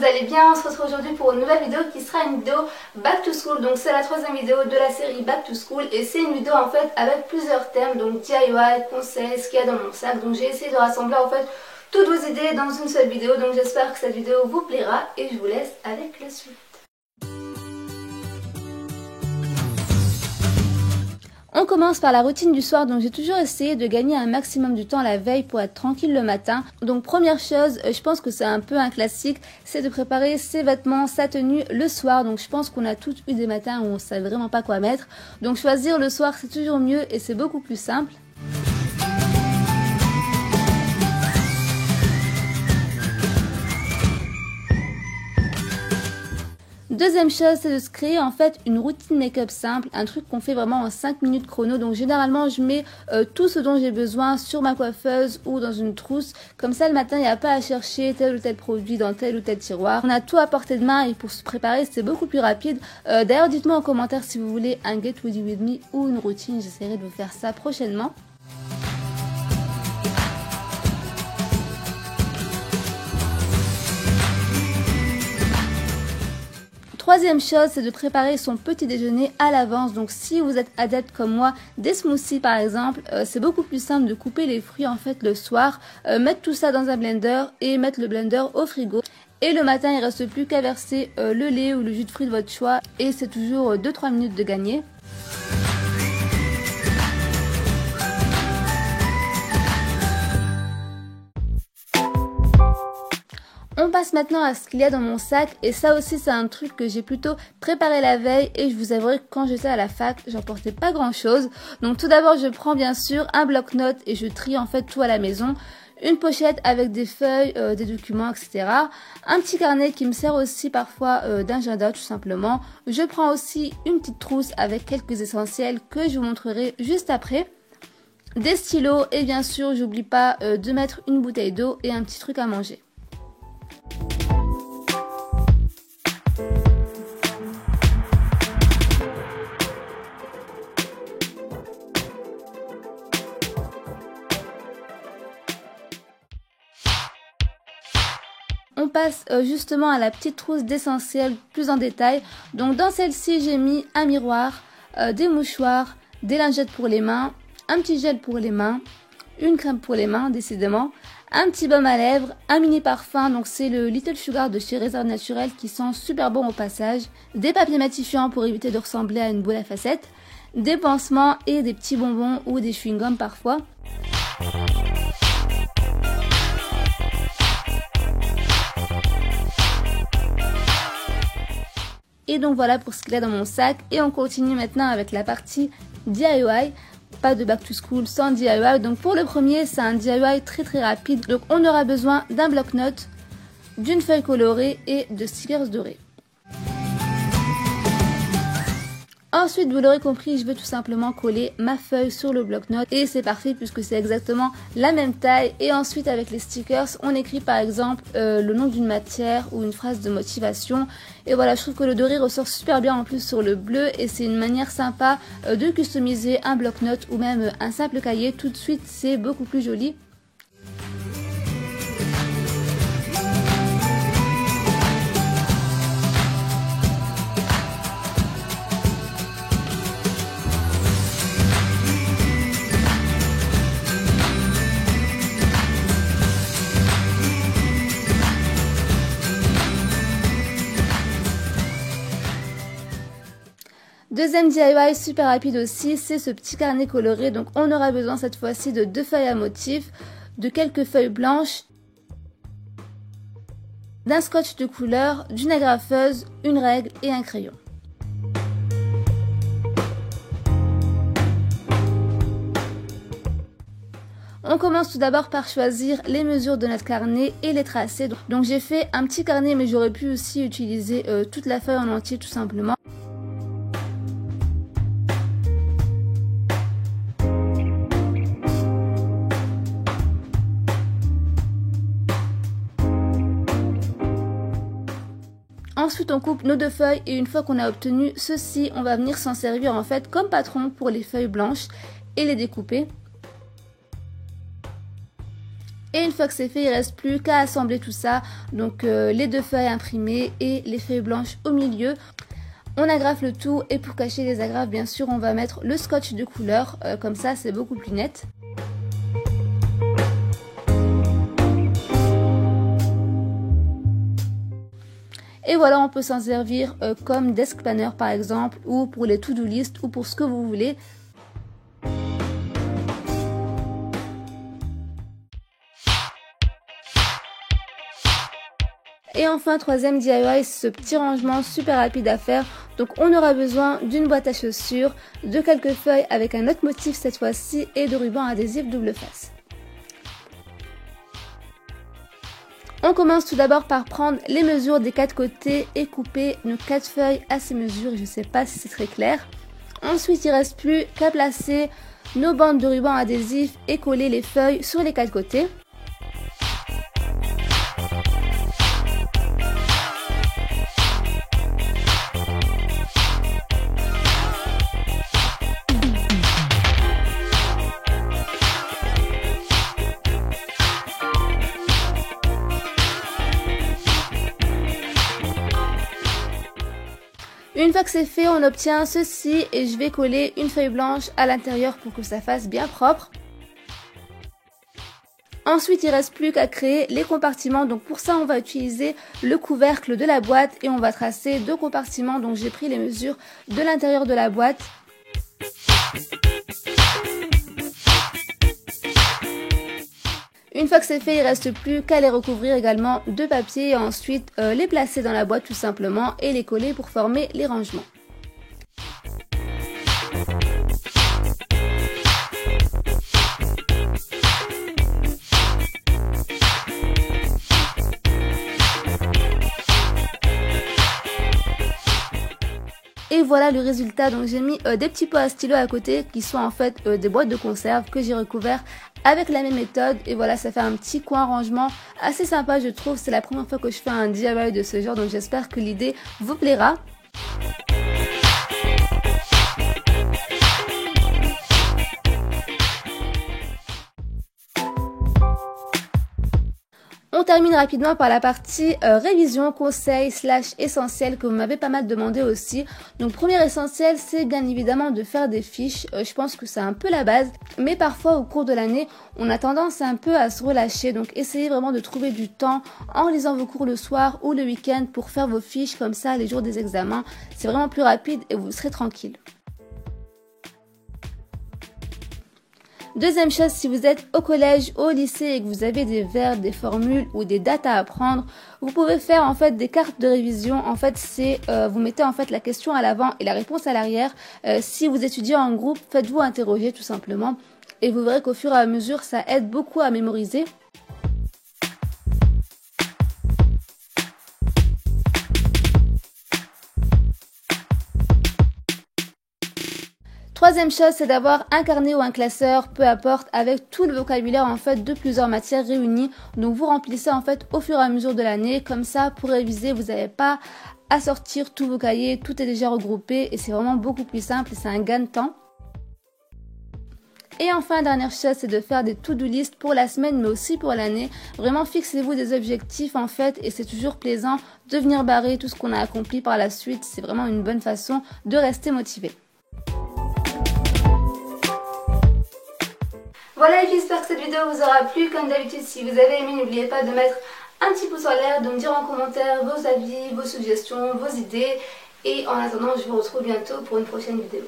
vous allez bien. On se retrouve aujourd'hui pour une nouvelle vidéo qui sera une vidéo Back to School. Donc c'est la troisième vidéo de la série Back to School et c'est une vidéo en fait avec plusieurs thèmes, donc DIY, conseils, ce qu'il y a dans mon sac. Donc j'ai essayé de rassembler en fait toutes vos idées dans une seule vidéo. Donc j'espère que cette vidéo vous plaira et je vous laisse avec la suite. On commence par la routine du soir, donc j'ai toujours essayé de gagner un maximum du temps la veille pour être tranquille le matin. Donc première chose, je pense que c'est un peu un classique, c'est de préparer ses vêtements, sa tenue le soir. Donc je pense qu'on a toutes eu des matins où on ne sait vraiment pas quoi mettre. Donc choisir le soir c'est toujours mieux et c'est beaucoup plus simple. Deuxième chose, c'est de se créer en fait une routine make-up simple, un truc qu'on fait vraiment en 5 minutes chrono. Donc généralement je mets tout ce dont j'ai besoin sur ma coiffeuse ou dans une trousse. Comme ça le matin il n'y a pas à chercher tel ou tel produit dans tel ou tel tiroir. On a tout à portée de main et pour se préparer c'est beaucoup plus rapide. D'ailleurs dites-moi en commentaire si vous voulez un Get Ready With Me ou une routine, j'essaierai de vous faire ça prochainement. Troisième chose, c'est de préparer son petit déjeuner à l'avance. Donc si vous êtes adepte comme moi des smoothies par exemple, c'est beaucoup plus simple de couper les fruits en fait le soir, mettre tout ça dans un blender et mettre le blender au frigo. Et le matin, il ne reste plus qu'à verser le lait ou le jus de fruits de votre choix et c'est toujours 2-3 minutes de gagner. On passe maintenant à ce qu'il y a dans mon sac et ça aussi c'est un truc que j'ai plutôt préparé la veille et je vous avouerai que quand j'étais à la fac j'en portais pas grand chose. Donc tout d'abord je prends bien sûr un bloc-notes et je trie en fait tout à la maison. Une pochette avec des feuilles, des documents, etc. Un petit carnet qui me sert aussi parfois d'agenda tout simplement. Je prends aussi une petite trousse avec quelques essentiels que je vous montrerai juste après. Des stylos et bien sûr j'oublie pas de mettre une bouteille d'eau et un petit truc à manger. On passe justement à la petite trousse d'essentiels plus en détail. Donc dans celle-ci j'ai mis un miroir, des mouchoirs, des lingettes pour les mains, un petit gel pour les mains, une crème pour les mains décidément, un petit baume à lèvres, un mini parfum, donc c'est le Little Sugar de chez Réserve Naturelle qui sent super bon au passage, des papiers matifiants pour éviter de ressembler à une boule à facettes, des pansements et des petits bonbons ou des chewing-gums parfois. Et donc voilà pour ce qu'il y a dans mon sac et on continue maintenant avec la partie DIY. Pas de back to school sans DIY. Donc pour le premier c'est un DIY très rapide. Donc on aura besoin d'un bloc-notes, d'une feuille colorée et de stickers dorés. Ensuite, vous l'aurez compris, je vais tout simplement coller ma feuille sur le bloc-notes et c'est parfait puisque c'est exactement la même taille. Et ensuite, avec les stickers, on écrit par exemple le nom d'une matière ou une phrase de motivation. Et voilà, je trouve que le doré ressort super bien en plus sur le bleu et c'est une manière sympa de customiser un bloc-notes ou même un simple cahier. Tout de suite, c'est beaucoup plus joli. Deuxième DIY super rapide aussi, c'est ce petit carnet coloré. Donc on aura besoin cette fois-ci de 2 feuilles à motifs, de quelques feuilles blanches, d'un scotch de couleur, d'une agrafeuse, une règle et un crayon. On commence tout d'abord par choisir les mesures de notre carnet et les tracer. Donc j'ai fait un petit carnet mais j'aurais pu aussi utiliser toute la feuille en entier tout simplement. Ensuite on coupe nos 2 feuilles et une fois qu'on a obtenu ceci, on va venir s'en servir en fait comme patron pour les feuilles blanches et les découper. Et une fois que c'est fait, il ne reste plus qu'à assembler tout ça. Donc les 2 feuilles imprimées et les feuilles blanches au milieu. On agrafe le tout et pour cacher les agrafes, bien sûr, on va mettre le scotch de couleur. Comme ça, c'est beaucoup plus net. Et voilà, on peut s'en servir comme desk planner par exemple, ou pour les to-do list, ou pour ce que vous voulez. Et enfin, troisième DIY, ce petit rangement super rapide à faire. Donc on aura besoin d'une boîte à chaussures, de quelques feuilles avec un autre motif cette fois-ci et de ruban adhésif double face. On commence tout d'abord par prendre les mesures des 4 côtés et couper nos 4 feuilles à ces mesures. Je ne sais pas si c'est très clair. Ensuite, il ne reste plus qu'à placer nos bandes de ruban adhésif et coller les feuilles sur les 4 côtés. Une fois que c'est fait, on obtient ceci et je vais coller une feuille blanche à l'intérieur pour que ça fasse bien propre. Ensuite, il ne reste plus qu'à créer les compartiments. Donc pour ça, on va utiliser le couvercle de la boîte et on va tracer 2 compartiments. Donc j'ai pris les mesures de l'intérieur de la boîte. Une fois que c'est fait, il ne reste plus qu'à les recouvrir également de papier et ensuite les placer dans la boîte tout simplement et les coller pour former les rangements. Et voilà le résultat. Donc j'ai mis des petits pots à stylo à côté qui sont en fait des boîtes de conserve que j'ai recouvert avec la même méthode. Et voilà, ça fait un petit coin rangement assez sympa je trouve. C'est la première fois que je fais un DIY de ce genre, donc j'espère que l'idée vous plaira. On termine rapidement par la partie révision, conseil / essentiel que vous m'avez pas mal demandé aussi. Donc premier essentiel, c'est bien évidemment de faire des fiches. Je pense que c'est un peu la base, mais parfois au cours de l'année, on a tendance un peu à se relâcher. Donc essayez vraiment de trouver du temps en lisant vos cours le soir ou le week-end pour faire vos fiches comme ça les jours des examens. C'est vraiment plus rapide et vous serez tranquille. Deuxième chose, si vous êtes au collège, au lycée et que vous avez des verbes, des formules ou des dates à apprendre, vous pouvez faire en fait des cartes de révision. En fait, c'est vous mettez en fait la question à l'avant et la réponse à l'arrière. Si vous étudiez en groupe, faites-vous interroger tout simplement et vous verrez qu'au fur et à mesure, ça aide beaucoup à mémoriser. Troisième chose, c'est d'avoir un carnet ou un classeur, peu importe, avec tout le vocabulaire en fait de plusieurs matières réunies. Donc vous remplissez en fait au fur et à mesure de l'année, comme ça pour réviser, vous n'avez pas à sortir tous vos cahiers, tout est déjà regroupé et c'est vraiment beaucoup plus simple et c'est un gain de temps. Et enfin, dernière chose, c'est de faire des to-do list pour la semaine mais aussi pour l'année. Vraiment, fixez-vous des objectifs en fait et c'est toujours plaisant de venir barrer tout ce qu'on a accompli par la suite. C'est vraiment une bonne façon de rester motivé. Voilà, j'espère que cette vidéo vous aura plu. Comme d'habitude, si vous avez aimé, n'oubliez pas de mettre un petit pouce en l'air, de me dire en commentaire vos avis, vos suggestions, vos idées. Et en attendant, je vous retrouve bientôt pour une prochaine vidéo.